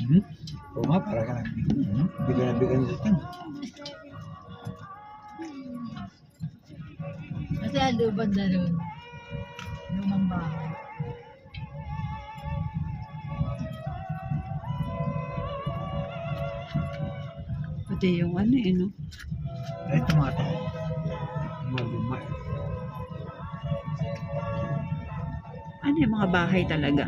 Hmm? Oo nga, para ka lang. Bigyan na bigyan sa ting. Kasi alubad na ron. Lumang bahay. Pati yung ano eh, no? Ay, tomato. Maluma. Ano yung mga bahay talaga?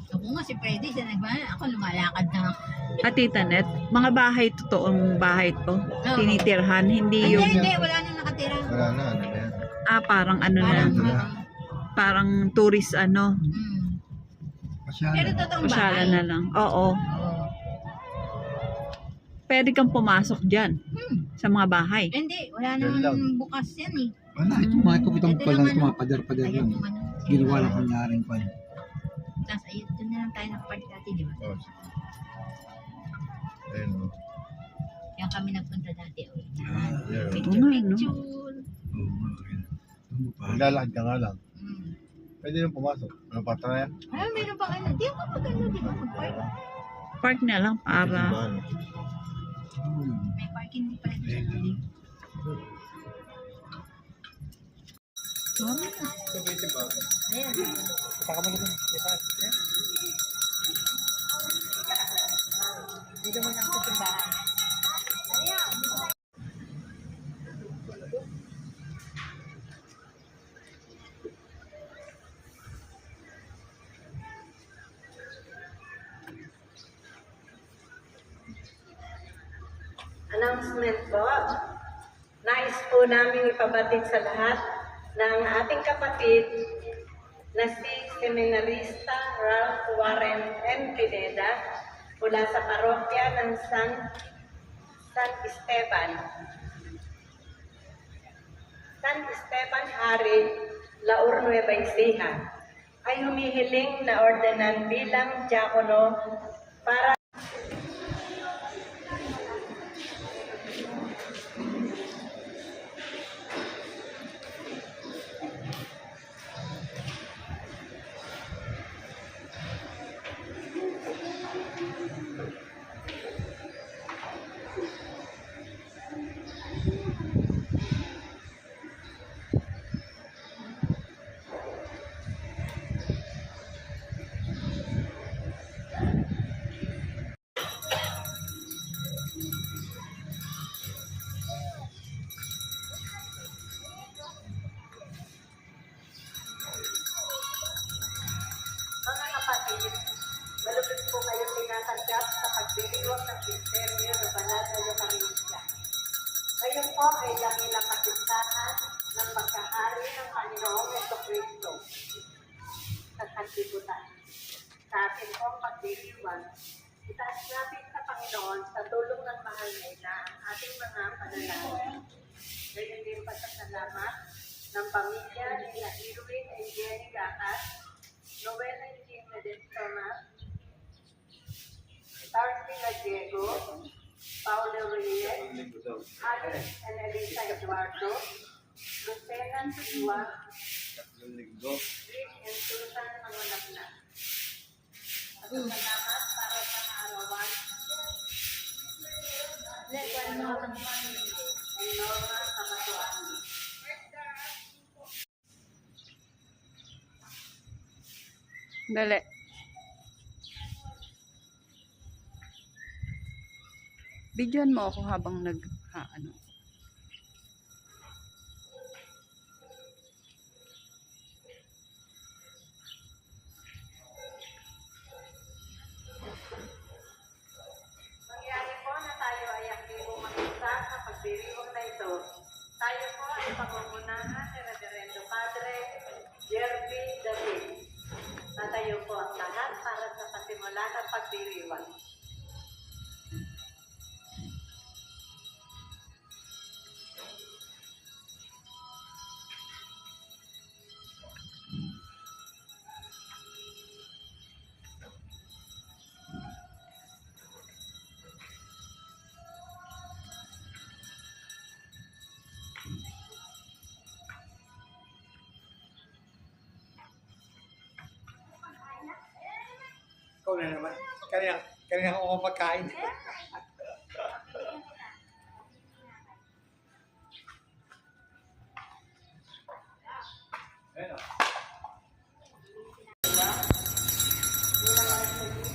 Ako nga si Freddy, siya nagbahan. Ako lumalakad na ako. At Tita Net, mga bahay, totoong bahay to. Tinitirhan, hindi yung... Hindi, wala nang nakatira. Wala na, ano na yan. Parang ano na. Parang, Parang tourist ano. Pero Pasyalan. totoong Pasyala bahay. na lang. Oo. Oo. Pwede kang pumasok dyan. Sa mga bahay. Hindi, wala Yan lang. nang bukas yan eh. Wala, ito mga ito. Itong Ito pala, naman, tumapadar-padar Ayan lang. yung ano. Ginawa lang kunyaring pan. Tapos ayun, doon na lang tayo nag-park dati, di ba? Oh, ayun o. Yan kami nagpunta dati. Oh. Yeah. Oo nga, no? Picture. Oo nga, ayun. Maglalakad ka nga lang. Mm. Pwede nang pumasok. Ano pa yan? Ah, meron pa kayo. Di ako magano, di ba? Mag-park. Park na lang para... May parking din pala dito. Mami na. Ayan. Dito mo lang sa simbahan. Announcement po. Nais po namin ipabatid sa lahat ng ating kapatid na si Seminarista Ralph Warren M. Pineda mula sa parokya ng San Esteban. San Esteban Hari, Laur Nueva Ecija, ay humihiling na ordenan bilang diakono para mga kapatid, malupit po kayong tinatanggap sa pagdiriwang ng misteryo ng banal na Eucharistia. Ngayon po ay dakilang kapistahan ng pagkahari ng Panginoong Jesucristo sa sanlibutan. Sa ating pong pagdiriwang, itaas natin sa Panginoon sa tulong ng mahal na ina ang ating mga panalangin. Ngayon din pasasalamat ng pamilya ni Irwin and Jenny Gakas, Noel and Kim Medestona, Darcy Diego, Paulo Reyes, Alice and Elisa Eduardo, Lucena Silva, Rick and Susan Mangunapna. Salamat para sa arawan. And Norma Kamatuan. Dali. Videoan mo ako habang ano. Mangyari po na tayo ay aktibong makita sa pagdiriwang na ito. Tayo po ay pangungunahan ni Reverendo Padre Jerby David. Natayo po ang lahat para sa pasimula ng pagdiriwang. Ikaw na naman. Kaya Kanina ako pagkain.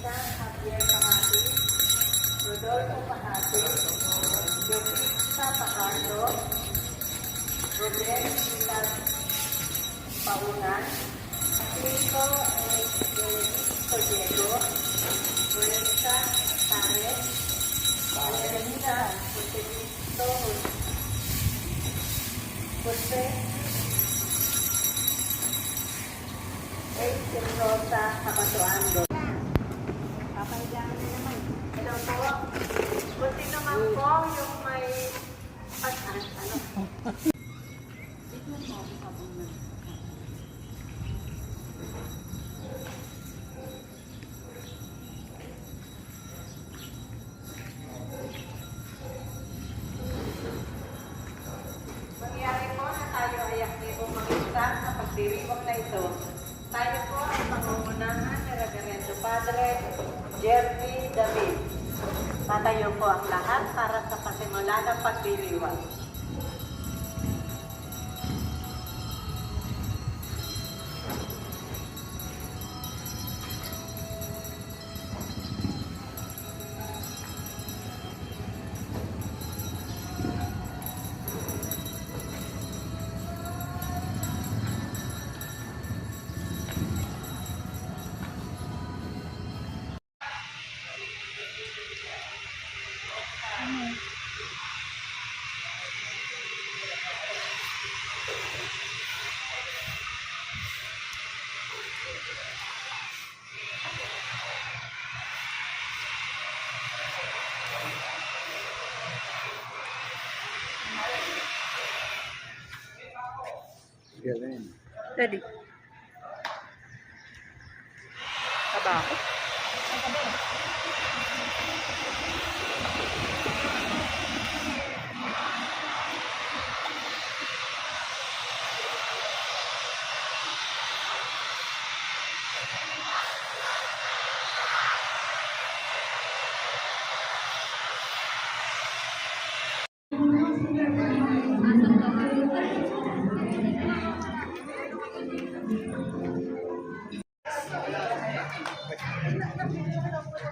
Javier Pahati, Rodolfo Pahati, Jovita Pacardo, Rodel Silas Paunan, Rico Benedicto Diego, Lorenza Tares, Valerina Josecristo José, Eichen Rosa Capatuando. Papailangan na naman. Hello po. Buti naman po yung may ano. Mangyari po na tayo ay aktibong mag-isa sa pagdiriwang na ito. Tayo po ay pangungunahan ni Reverendo Padre Jerry David. Tatayo po ang lahat para sa pasimula ng pagdiriwang. Galing. Dali. Tabako.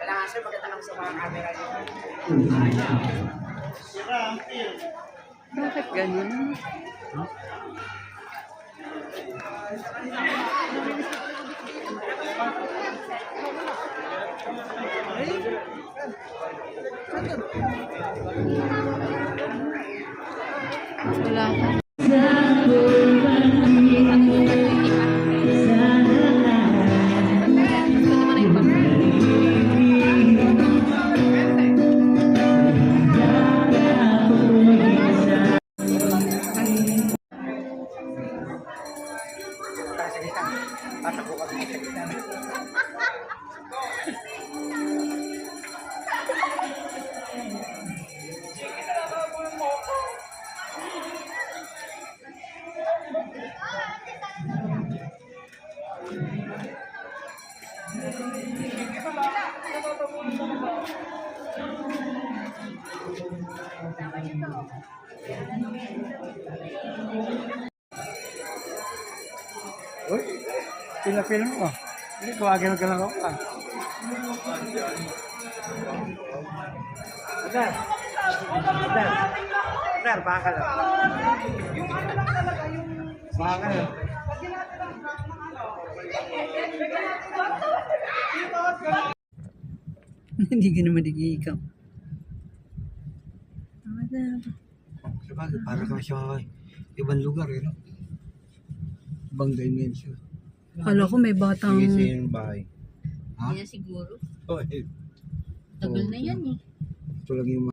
Kailangan sir, magtatanong sa mga camera dito. Bakit ganun? Wala ka. Tatakbo ka sa gitna. Uy, pinapil mo. Hindi, kuwagin ka lang ako. Adar. Adar. Adar, baka lang. Baka lang. Hindi ka naman nag-iikaw. Sabagay, para kami sa ibang lugar, eh, no? Ibang dimension. Kala ko may batang... Sige siya yung bahay. Ha? Kaya siguro. Oh, eh. Tagal na yan eh. Ito lang yung